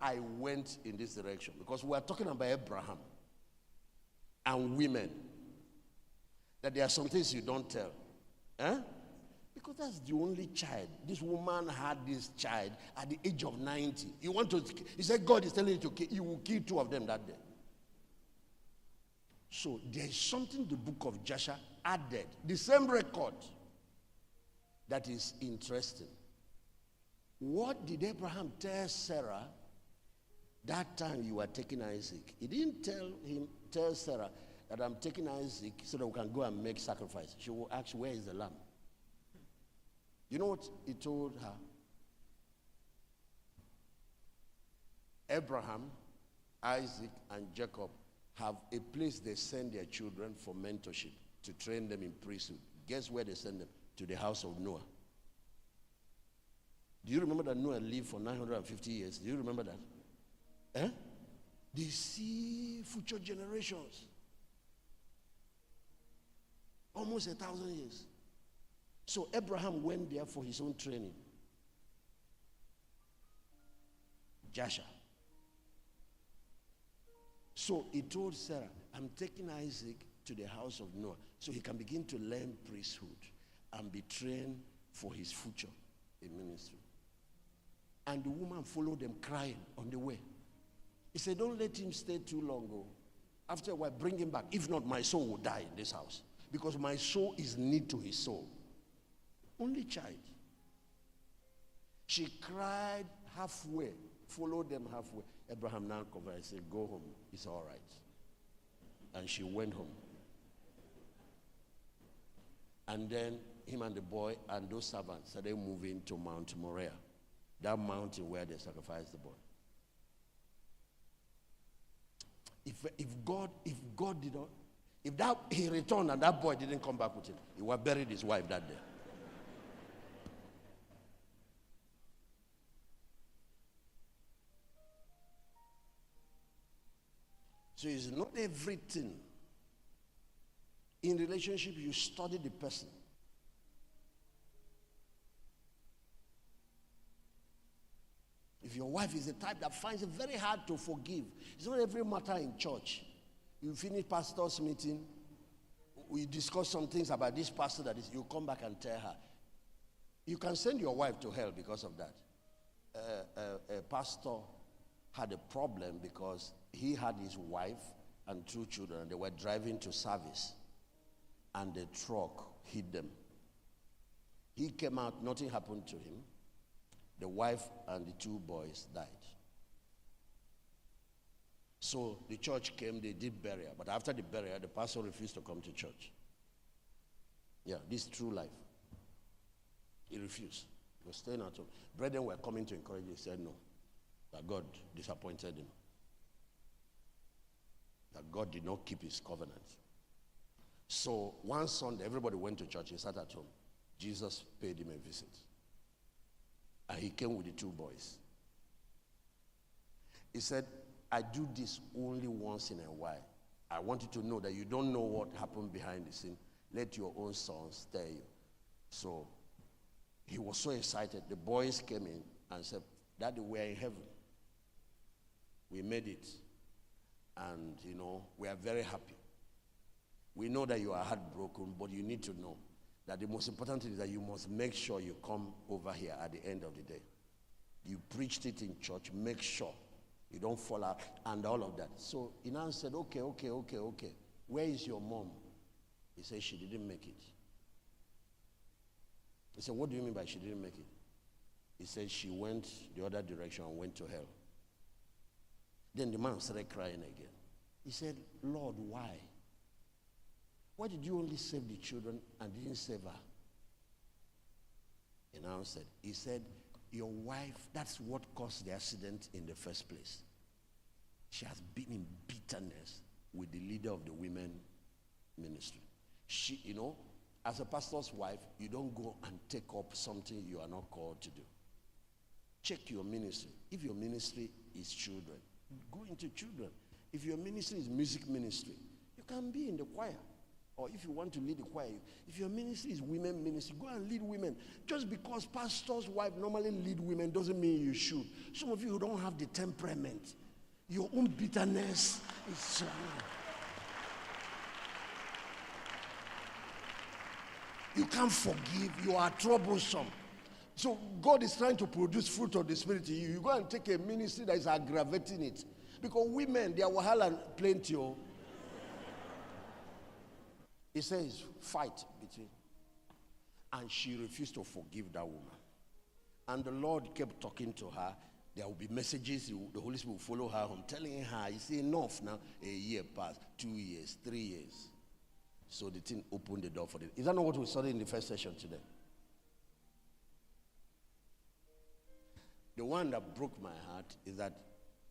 I went in this direction? Because we are talking about Abraham and women. That there are some things you don't tell. Because that's the only child. This woman had this child at the age of 90. He said God is telling you to kill, you will kill 2 of them that day. So there is something the book of Joshua added, the same record, that is interesting. What did Abraham tell Sarah that time you were taking Isaac? He didn't tell Sarah that I'm taking Isaac so that we can go and make sacrifice. She will ask, where is the lamb? You know what he told her? Abraham, Isaac, and Jacob have a place they send their children for mentorship, to train them in priesthood. Guess where they send them? To the house of Noah. Do you remember that Noah lived for 950 years? Do you remember that? They see future generations. Almost 1,000 years. So Abraham went there for his own training. Joshua. So he told Sarah, I'm taking Isaac to the house of Noah so he can begin to learn priesthood and be trained for his future in ministry. And the woman followed them crying on the way. He said, don't let him stay too long. After a while, bring him back. If not, my soul will die in this house. Because my soul is knit to his soul. Only child. She cried halfway, followed them halfway. Abraham now covered and said, go home. It's all right. And she went home. And then him and the boy and those servants started moving to Mount Moriah. That mountain where they sacrificed the boy. If he returned and that boy didn't come back with him, he would have buried his wife that day. So it's not everything. In relationship, you study the person. If your wife is the type that finds it very hard to forgive, it's not every matter in church. You finish pastor's meeting, we discuss some things about this pastor that is, you come back and tell her. You can send your wife to hell because of that. A pastor had a problem because he had his wife and 2 children, and they were driving to service, and the truck hit them. He came out, nothing happened to him. The wife and the 2 boys died. So the church came, they did burial. But after the burial, the pastor refused to come to church. Yeah, this is true life. He refused. He was staying at home. Brethren were coming to encourage him. He said no. That God disappointed him. That God did not keep his covenant. So one Sunday, everybody went to church. He sat at home. Jesus paid him a visit. And he came with the 2 boys. He said, I do this only once in a while. I want you to know that you don't know what happened behind the scene. Let your own sons tell you. So he was so excited. The boys came in and said, Daddy, we're in heaven. We made it. And, we are very happy. We know that you are heartbroken, but you need to know that the most important thing is that you must make sure you come over here at the end of the day. You preached it in church, make sure you don't fall out and all of that. So he now said, okay. Where is your mom? He said, she didn't make it. He said, what do you mean by she didn't make it? He said, she went the other direction and went to hell. Then the man started crying again. He said, Lord, why? Why did you only save the children and didn't save her? He now said, he said, your wife, that's what caused the accident in the first place. She has been in bitterness with the leader of the women ministry. She, as a pastor's wife, you don't go and take up something you are not called to do. Check your ministry. If your ministry is children, go into children. If your ministry is music ministry, you can be in the choir. Or if you want to lead a choir, if your ministry is women ministry, go and lead women. Just because pastor's wife normally lead women doesn't mean you should. Some of you don't have the temperament. Your own bitterness is so. You can't forgive. You are troublesome. So God is trying to produce fruit of the Spirit in you. You go and take a ministry that is aggravating it. Because women, they are wahala plenty. He says, fight between. And she refused to forgive that woman. And the Lord kept talking to her. There will be messages, the Holy Spirit will follow her home, telling her, you see, enough now. A year passed, 2 years, 3 years. So the thing opened the door for them. Is that not what we studied in the first session today? The one that broke my heart is that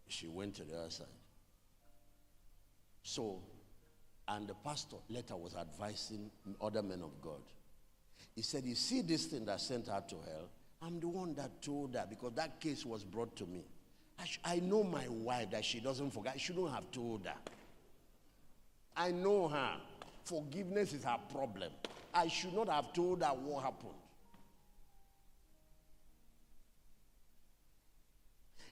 she went to the other side. So, and the pastor later was advising other men of God. He said, you see this thing that sent her to hell? I'm the one that told her, because that case was brought to me. I know my wife that she doesn't forget. I shouldn't have told her. I know her. Forgiveness is her problem. I should not have told her what happened.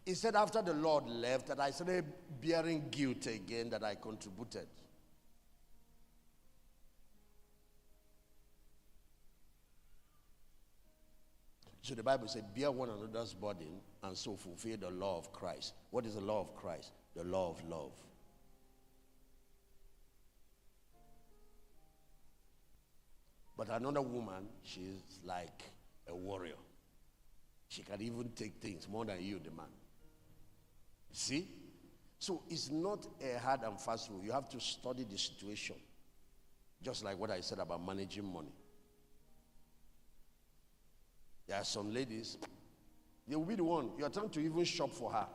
He said after the Lord left that I started bearing guilt again that I contributed. So the Bible said, bear one another's burden and so fulfill the law of Christ. What is the law of Christ? The law of love. But another woman, she's like a warrior. She can even take things more than you, the man. See? So it's not a hard and fast rule. You have to study the situation. Just like what I said about managing money. There are some ladies, they will be the one, you are trying to even shop for her,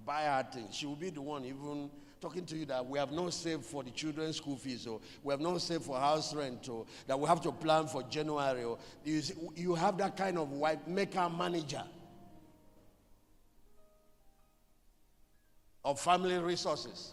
buy her things. She will be the one even talking to you that we have not saved for the children's school fees, or we have not saved for house rent, or that we have to plan for January. Or you have that kind of wife, make her manager of family resources.